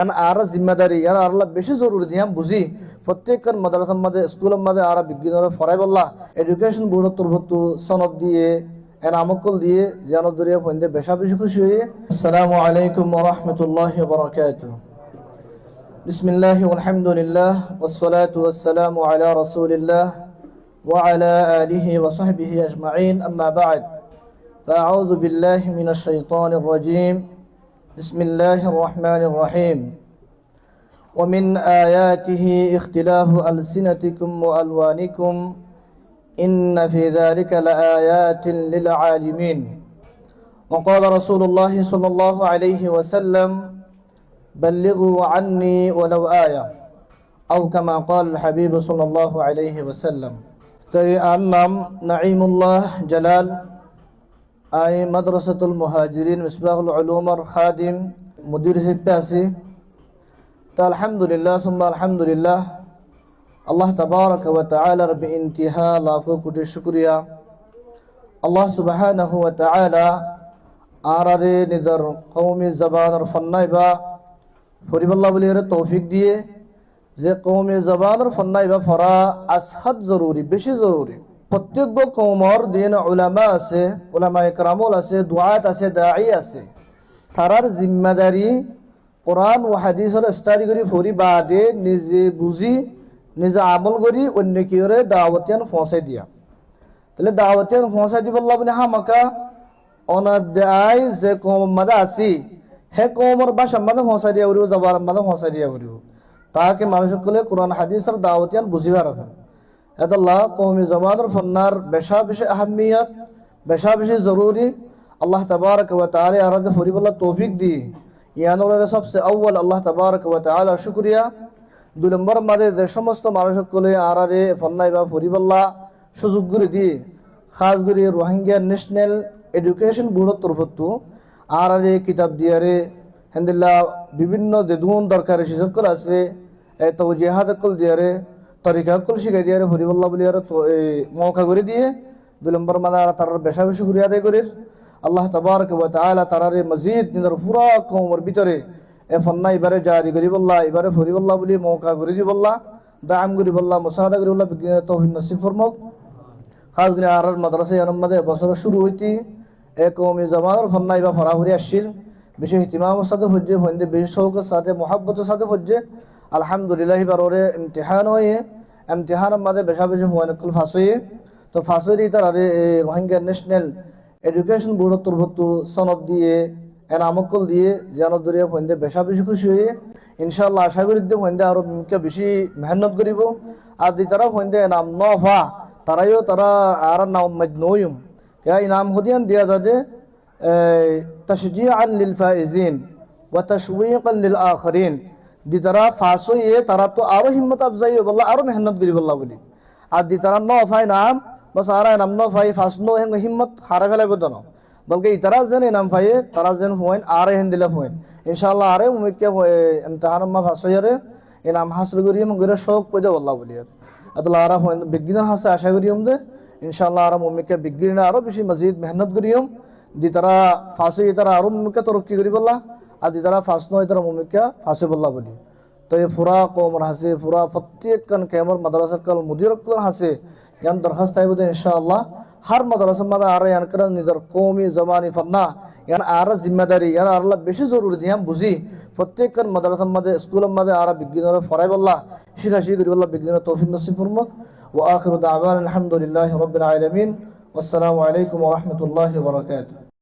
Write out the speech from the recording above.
আর জিম্মাদারি আর আল্লাহ বেশি জরুরি দিয়ে বুঝি প্রত্যেকটা মাদ্রাসার মাঝে স্কুলের মাঝে আর বিজ্ঞান ফরাই বললা এডুকেশন বোর্ড তরফত সনদ দিয়ে আমকল দিয়ে যেন দরিয়া ফোন বেশা বেশি খুশি হয়ে আসসালামু আলাইকুম ওয়া রাহমাতুল্লাহি ওয়া বারাকাতুহু বিসমিল্লাহি ওয়াল হামদুলিল্লাহ ওয়াস সালাতু ওয়াস সালামু আলা রাসূলিল্লাহ ওয়া আলা আলিহি ওয়া সাহবিহি আজমাইন আম্মা বা'দ فأعوذ بالله من الشيطان الرجيم بسم الله الرحمن الرحيم ومن آياته اختلاف ألسنتكم وألوانكم إن في ذلك لآيات للعالمين وقال رسول الله صلى الله عليه وسلم بلغوا عني ولو آية أو كما قال الحبيب صلى الله عليه وسلم النام نعيم الله جلال আই মাদ্রাসাতুল মুহাজিরিন মিসবাহুল উলুমের খাদিম মুদির হিসেবে আছি। তা আলহামদুলিল্লাহ সুম্মা আলহামদুলিল্লাহ, আল্লাহ তাবারক ওয়া তাআলার বেইনতিহা লাখো কোটি শুকরিয়া। আল্লাহ সুবহানাহু ওয়া তাআলা আরারে নিদর কওমি জবানের ফন্নাইবা ফরিবাল্লাহ বলির তৌফিক দিয়ে যে কওমি জবানের ফন্নাইবা ফরা আসহাদ জরুরি, বেশি জরুরি। প্রত্যেক কওমর দিন উলামা আছে, উলামা ইকরামুল আছে, দুআত আছে, দাঈ আছে। তারার জিম্মাদারি কোরআন ও হাদিসের স্টাডি করি ফরি বাদে নিজে বুঝি নিজে আমল করি অন্য কিরে দাওয়াতিয়ান পৌঁছাই দিয়া। তাহলে দাওয়াতিয়ান পৌঁছাই দিব আল্লাহ বলে হামাকা অনাদায় যে কওম মাদা আছি হে কওমর ভাষা মানে পৌঁছাই দিয়া করিব, জবান মানে পৌঁছাই দিয়া করিব, তাকে মানুষ সকলে কোরআন হাদিসের দাওয়াতিয়ান বুঝিবার রাখে। আল্লাহ কওমি জবানের ফন্নার বেশা বেশি আহমিয়ত, বেশা বেশি জরুরি। আল্লাহ তাবারক ওয়া তাআলা আরাদে ফরিবাল্লাহ তৌফিক দি ইয়ানোর সবচেয়ে আউয়াল আল্লাহ তাবারক ওয়া তাআলা শুকরিয়া। দুই নম্বর মাঝে যে সমস্ত মানুষ সকলে আরারে ফন্নাইবা ফরিবাল্লাহ সুযোগ করে দিয়ে খাস করে রোহিঙ্গা ন্যাশনাল এডুকেশন বোর্ডের তরফত আরারে কিতাব দিয়ারে হেন্দিল্লাহ বিভিন্ন দেদুন দরকারি সুযোগ আছে তওজিহাত কল দিয়ারে তরিকা কল শিখাই দিয়ে হরিবল্লাহ বলি আর মৌকা করে দিয়ে দুই নম্বর মানে তার বেশা বেশি ঘুরে আদায় করির। আল্লাহ তাবারক ওয়া তাআলা তারারে মজিদ নিজের পুরা কওমের ভিতরে এ ফন্না এবারে জারি করিবল্লাহ, এবারে হরিবল্লাহ বলি মৌকা করে দিবল্লাহ, দাম করিবল্লাহ, মুসাহাদা করিবল্লাহ, বিজ্ঞান তৌফিক নসিব ফরমাক। খাস করে আর মাদ্রাসা ইয়ানমাদে বছর শুরু হইতি এ কওমি জবানের ফন্না এবার ফরাহরি আসছিল বেশি ইহতিমামের সাথে হজ্জে হইন্দে বেশি শৌকের সাথে মোহাব্বতের সাথে হজ্জে। আলহামদুলিল্লাহ এবার ওরে ইমতিহান হয়ে ইমতিহানের মাঝে বেশা বেশি হুয়ানকুল ফাঁস হয়ে তো ফাঁস হয়ে তার রোহিঙ্গা ন্যাশনাল এডুকেশন বোর্ডের তরফত সনদ দিয়ে আমকল দিয়ে যেন দরিয়া হইন্দে বেশা বেশি খুশি হয়ে ইনশাআল্লাহ আশা করি দিয়ে হইন্দে আরো বেশি মেহনত করিব। আর দি তারা হইন্দে নাম নফা তারাইও তারা আর নাম নয়ুম ইনাম হদিয়ান দিয়া যাতে তাশজিআন লিল ফাইজিন ওয়া তাশওয়িকান লিল আখিরিন দি তারা ফাঁস হয়ে তারা তো আরো হিম্মত আফজাই বললা আরো মেহনত করি বললা বলি। আর দি তারা নফাই নাম বাস আর নাম নফাই ফাঁস নো হিম্মত হারা ফেলাইব তো না বলকে ইতারা যেন নাম ফাই তারা যেন হুয়েন আর হেন দিলে হুয়েন ইনশাআল্লাহ আরে মুমিকে ইমতিহান মা ফাঁস হয়ে এই নাম হাসিল করি গরে শোক পয়দা বললা বলি। আল্লাহ আর হুয়েন বিজ্ঞানের হাসে আশা করিম দে ইনশাআল্লাহ আর মুমিকে বিজ্ঞানে আরো বেশি মজিদ মেহনত করিম দি তারা ফাঁস হয়ে তারা আরো মুমিকে তরক্কি করি বললা। আর দি তারা ফাঁস নয় তারা মুমিকা ফাঁসে বললা বলি। তো এই ফুরা কওমর হাসে ফুরা প্রত্যেক কান কেমর মাদ্রাসা কাল মুদির হাসে ইয়ান দরখাস্ত আইব দে ইনশাআল্লাহ হর মাদ্রাসা মাদা আর ইয়ান করা নিজের কওমি জবানি ফন্না ইয়ান আর জিম্মাদারি ইয়ান আল্লাহ বেশি জরুরি দিয়ে বুঝি প্রত্যেক কান মাদ্রাসা মাদে স্কুলের মাদে আর বিজ্ঞান ফরাই বললা শিখা শিখি করি বললা বিজ্ঞান তৌফিক নসিব ফরমাক। ওয়া আখিরু দাওয়ানা আলহামদুলিল্লাহি রাব্বিল আলামিন। ওয়াসসালামু আলাইকুম ওয়া রাহমাতুল্লাহি ওয়া বারাকাতুহু।